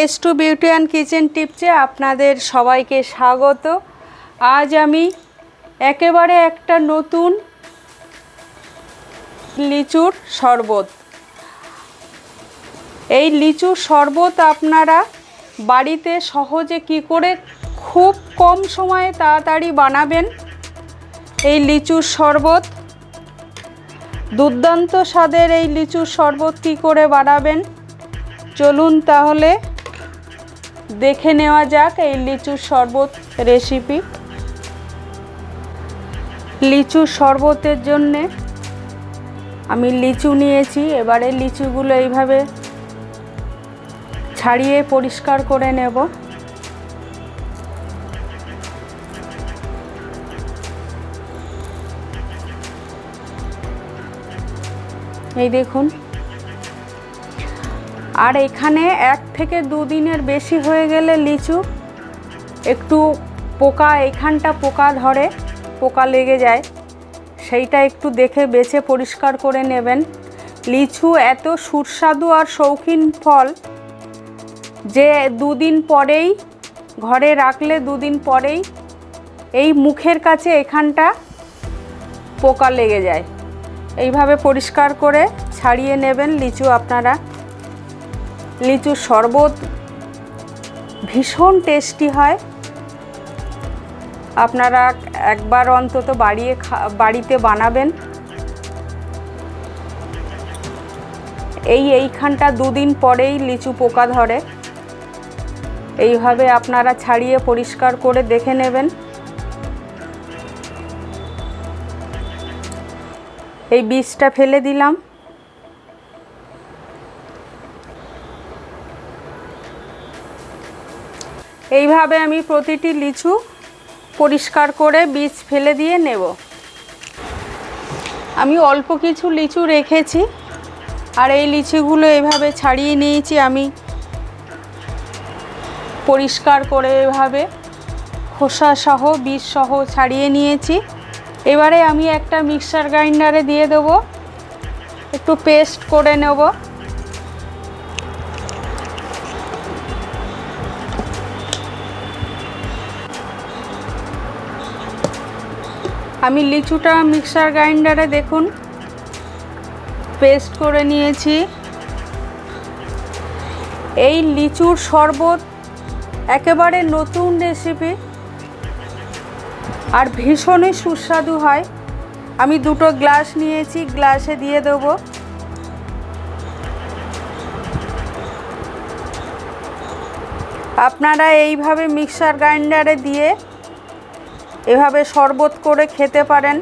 S2 beauty and kitchen টিপসে আপনাদের সবাইকে স্বাগত। আজ আমি একেবারে একটা নতুন লিচুর শরবত, এই লিচুর শরবত আপনারা বাড়িতে সহজে কি করে খুব কম সময়ে তাড়াতাড়ি বানাবেন। এই লিচুর শরবত দুর্দান্ত স্বাদের। এই লিচুর শরবত কি করে বানাবেন চলুন তাহলে দেখে নেওয়া যাক এই লিচুর শরবত রেসিপি। লিচুর শরবতের জন্যে আমি লিচু নিয়েছি। এবারে লিচুগুলো এইভাবে ছাড়িয়ে পরিষ্কার করে নেব। এই দেখুন, আর এখানে 1 থেকে 2 দিনের বেশি হয়ে গেলে লিচু একটু পোকা, এখানটা পোকা ধরে, পোকা লেগে যায়, সেইটা একটু দেখে বেছে পরিষ্কার করে নেবেন। লিচু এত সুস্বাদু আর শৌখিন ফল যে 2 দিন পরেই ঘরে রাখলে 2 দিন পরেই এই মুখের কাছে এখানটা পোকা লেগে যায়। এইভাবে পরিষ্কার করে ছাড়িয়ে নেবেন লিচু আপনারা। লিচুর শরবত ভীষণ টেস্টি হয়, আপনারা একবার অন্তত বাড়িতে বানাবেন। এইখানটা 2 দিন পরেই লিচু পোকা ধরে। এইভাবে আপনারা ছাড়িয়ে পরিষ্কার করে দেখে নেবেন। এই বীজটা ফেলে দিলাম। এইভাবে আমি প্রতিটি লিচু পরিষ্কার করে বীজ ফেলে দিয়ে নেব। আমি অল্প কিছু লিচু রেখেছি আর এই লিচুগুলো এইভাবে ছাড়িয়ে নিয়েছি। আমি পরিষ্কার করে এভাবে খোসা সহ বীজ সহ ছাড়িয়ে নিয়েছি। এবারে আমি একটা মিক্সার গ্রাইন্ডারে দিয়ে দেবো, একটু পেস্ট করে নেব। আমি লিচুটা মিক্সার গ্রাইন্ডারে দেখুন পেস্ট করে নিয়েছি। এই লিচুর শরবত একেবারে নতুন রেসিপি আর ভীষণই সুস্বাদু হয়। আমি 2টো গ্লাস নিয়েছি, গ্লাসে দিয়ে দেব। আপনারা এইভাবে মিক্সার গ্রাইন্ডারে দিয়ে এভাবে শরবত করে খেতে পারেন,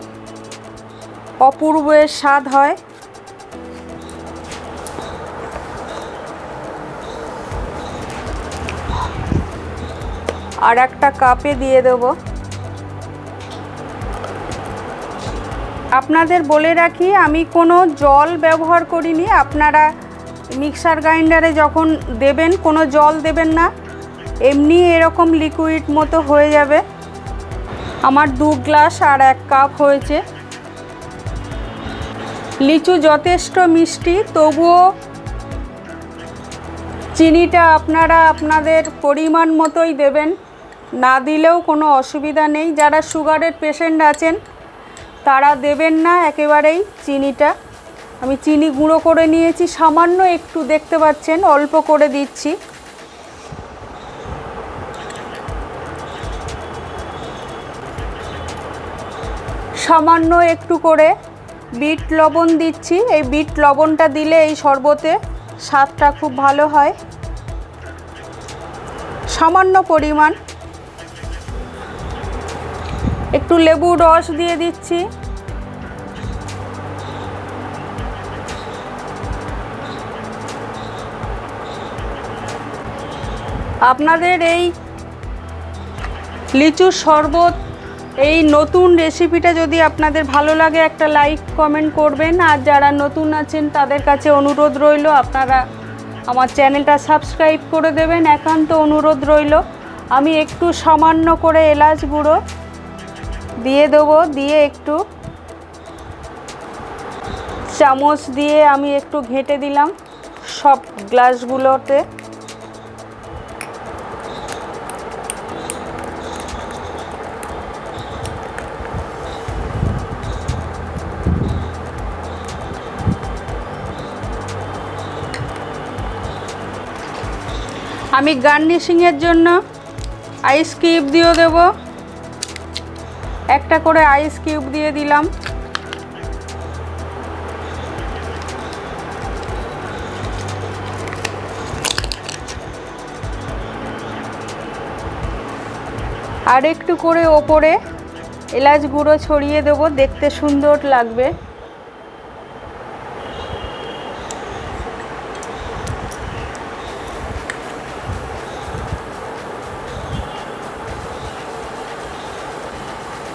অপূর্ব স্বাদ হয়। আর একটা কাপে দিয়ে দেব। আপনাদের বলে রাখি, আমি কোনো জল ব্যবহার করিনি। আপনারা মিক্সার গ্রাইন্ডারে যখন দেবেন কোনো জল দেবেন না, এমনি এরকম লিকুইড মতো হয়ে যাবে। আমার 2 গ্লাস আর 1 কাপ হয়েছে। লিচু যথেষ্ট মিষ্টি, তবুও চিনিটা আপনারা আপনাদের পরিমাণ মতোই দেবেন, না দিলেও কোনো অসুবিধা নেই। যারা সুগারের পেশেন্ট আছেন তারা দেবেন না একেবারেই চিনিটা। আমি চিনি গুঁড়ো করে নিয়েছি, সামান্য একটু, দেখতে পাচ্ছেন অল্প করে দিচ্ছি। সামান্য একটু করে বিট লবণ দিচ্ছি। এই বিট লবণটা দিলে এই শরবতে স্বাদটা খুব ভালো হয়। সামান্য পরিমাণ একটু লেবুর রস দিয়ে দিচ্ছি। আপনাদের এই লিচুর শরবত, এই নতুন রেসিপিটা যদি আপনাদের ভালো লাগে একটা লাইক কমেন্ট করবেন। আর যারা নতুন আছেন তাদের কাছে অনুরোধ রইল আপনারা আমার চ্যানেলটা সাবস্ক্রাইব করে দেবেন, একান্ত অনুরোধ রইল। আমি একটু সামান্য করে এলাচ গুঁড়ো দিয়ে দেবো, দিয়ে একটু চামচ দিয়ে আমি একটু ঘেঁটে দিলাম সব গ্লাসগুলোতে। আমি গার্নিশিংয়ের জন্য আইস কিউব দিয়ে দেব, একটা করে আইস কিউব দিয়ে দিলাম। আর একটু করে ওপরে এলাচ গুঁড়ো ছড়িয়ে দেব, দেখতে সুন্দর লাগবে।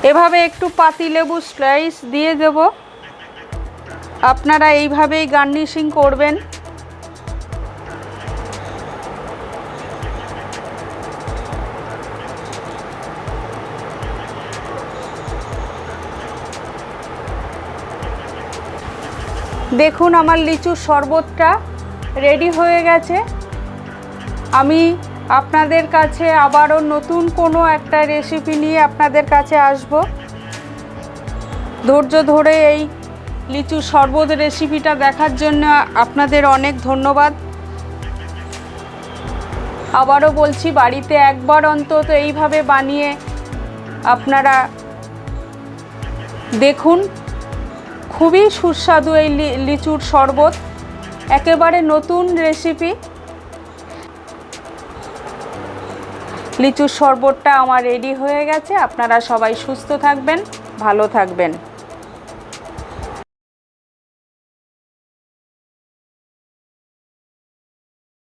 এভাবে একটু পাতিলেবু স্লাইস দিয়ে দেব। আপনারা এইভাবেই গার্নিশিং করবেন। দেখুন আমার লিচুর শরবতটা রেডি হয়ে গেছে। আমি আপনাদের কাছে আবারও নতুন কোনো একটা রেসিপি নিয়ে আপনাদের কাছে আসব। ধৈর্য ধরে এই লিচুর শরবত রেসিপিটা দেখার জন্য আপনাদের অনেক ধন্যবাদ। আবারও বলছি, বাড়িতে একবার অন্তত এইভাবে বানিয়ে আপনারা দেখুন। খুবই সুস্বাদু এই লিচুর শরবত, একেবারে নতুন রেসিপি। লিচুর শরবতটা আমার রেডি হয়ে গেছে। আপনারা সবাই সুস্থ থাকবেন, ভালো থাকবেন।